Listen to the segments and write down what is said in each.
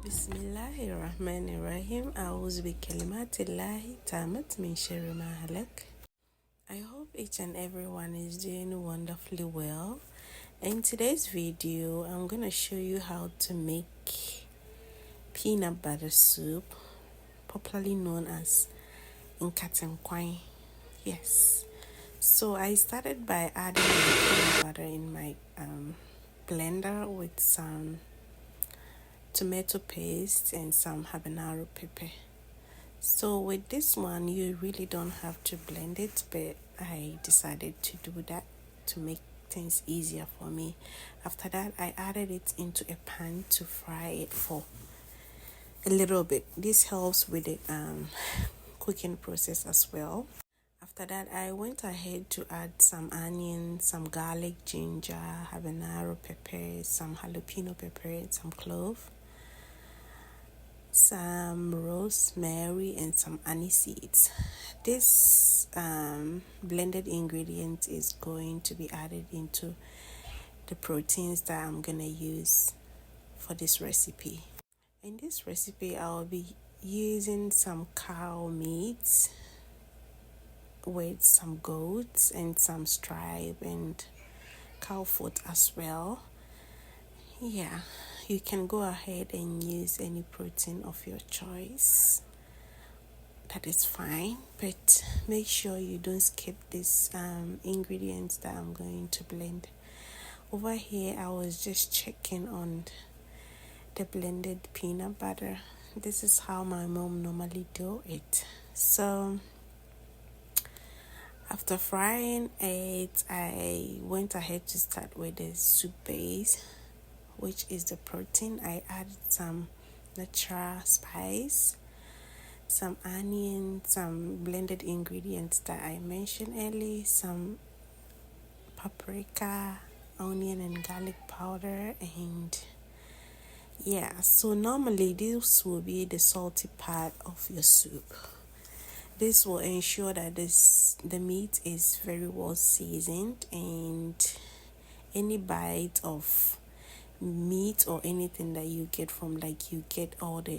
Bismillahirrahmanirrahim. A'udhu bi kalimatillahi tamat min sharri ma halak. I hope each and everyone is doing wonderfully well. In today's video, I'm going to show you how to make peanut butter soup, popularly known as nkatenkwan. Yes. So I started by adding the peanut butter in my blender with some tomato paste and some habanero pepper. So with this one, you really don't have to blend it, but I decided to do that to make things easier for me. After that, I added it into a pan to fry it for a little bit. This helps with the cooking process as well. After that, I went ahead to add some onion, some garlic, ginger, habanero pepper, some halopeno pepper, some clove, some rosemary, and some aniseed. This blended ingredient is going to be added into the proteins that I'm gonna use for this recipe. In this recipe, I'll be using some cow meat with some goats and some stripe and cowfoot as well. Yeah, you can go ahead and use any protein of your choice. That is fine, but make sure you don't skip these ingredients that I'm going to blend. Over here, I was just checking on the blended peanut butter. This is how my mom normally do it. So after frying it, I went ahead to start with the soup base, which is the protein. I added some natural spice, some onion, some blended ingredients that I mentioned earlier, some paprika, onion and garlic powder, and yeah, so normally this will be the salty part of your soup. This will ensure that the meat is very well seasoned, and any bite of meat or anything that you get from, like, you get all the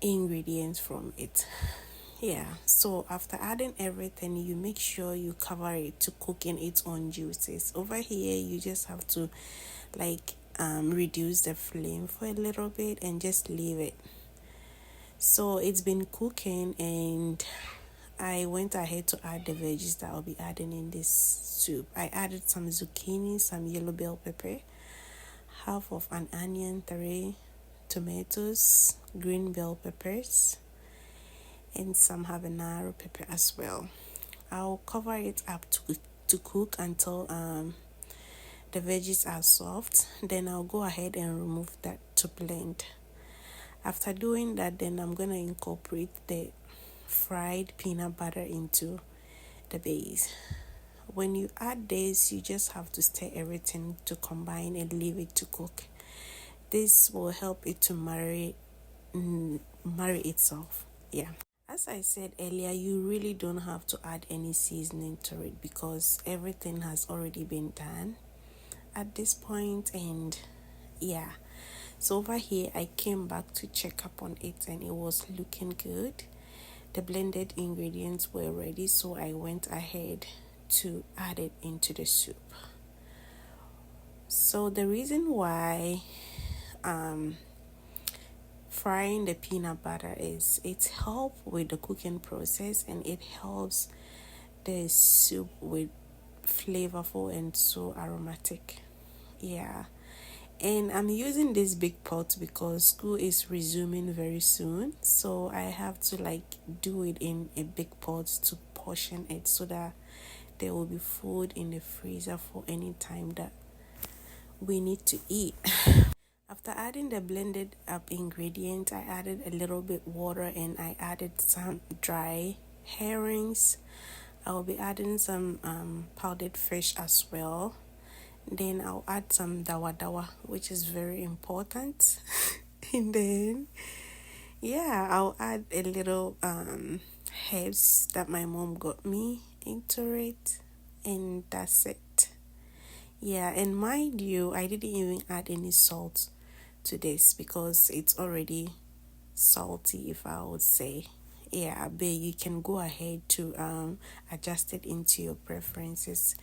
ingredients from it. Yeah, so after adding everything, you make sure you cover it to cook in its own juices. Over here, you just have to reduce the flame for a little bit and just leave it. So it's been cooking, and I went ahead to add the veggies that I'll be adding in this soup. I added some zucchini, some yellow bell pepper, half of an onion, 3 tomatoes, green bell peppers, and some habanero pepper as well. I'll cover it up to cook until the veggies are soft. Then I'll go ahead and remove that to blend. After doing that, then I'm going to incorporate the fried peanut butter into the base. When you add this, you just have to stir everything to combine and leave it to cook. This will help it to marry itself. Yeah. As I said earlier, you really don't have to add any seasoning to it because everything has already been done at this point. And yeah, so over here I came back to check up on it, and it was looking good. The blended ingredients were ready, so I went ahead to add it into the soup. So the reason why frying the peanut butter is it helps with the cooking process, and it helps the soup with flavorful and so aromatic. Yeah, and I'm using this big pot because school is resuming very soon, so I have to do it in a big pot to portion it so that there will be food in the freezer for any time that we need to eat. After adding the blended up ingredient, I added a little bit water, and I added some dry herrings. I will be adding some powdered fish as well. Then I'll add some dawa, which is very important. And then I'll add a little herbs that my mom got me into it, and that's it. Yeah, and mind you, I didn't even add any salt to this because it's already salty, if I would say. Yeah, but you can go ahead to adjust it into your preferences.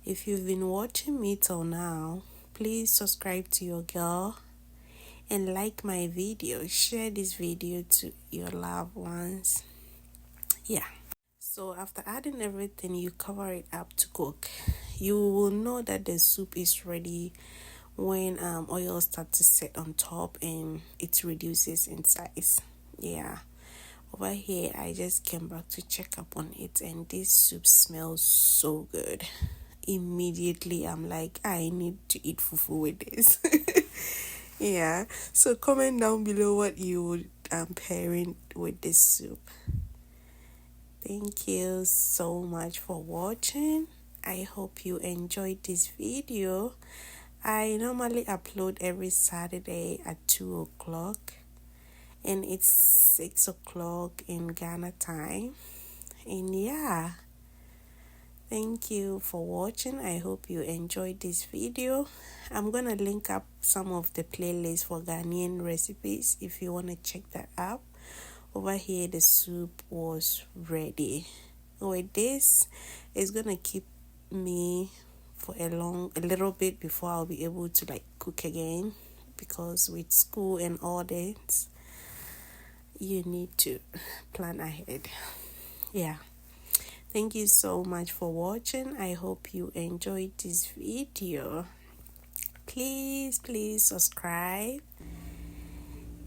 If you've been watching me till now, please subscribe to your girl and like my video. Share this video to your loved ones. Yeah. So after adding everything, you cover it up to cook. You will know that the soup is ready when oil starts to set on top and it reduces in size. Yeah. Over here, I just came back to check up on it, and this soup smells so good. Immediately, I'm like, I need to eat fufu with this. Yeah. So comment down below what you would pairing with this soup. Thank you so much for watching. I hope you enjoyed this video. I normally upload every Saturday at 2 o'clock, and it's 6 o'clock in Ghana time. And yeah, thank you for watching. I hope you enjoyed this video. I'm gonna link up some of the playlists for Ghanaian recipes if you want to check that out. Over here, the soup was ready. With this, it's gonna keep me for a little bit before I'll be able to like cook again, because with school and all this, you need to plan ahead. Yeah. Thank you so much for watching. I hope you enjoyed this video. Please subscribe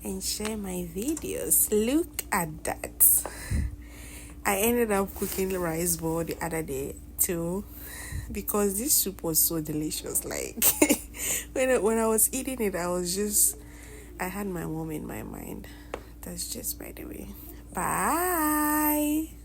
and share my videos. Look at that. I ended up cooking rice ball the other day too, because this soup was so delicious. Like when I was eating it, I had my mom in my mind. That's just by the way. Bye.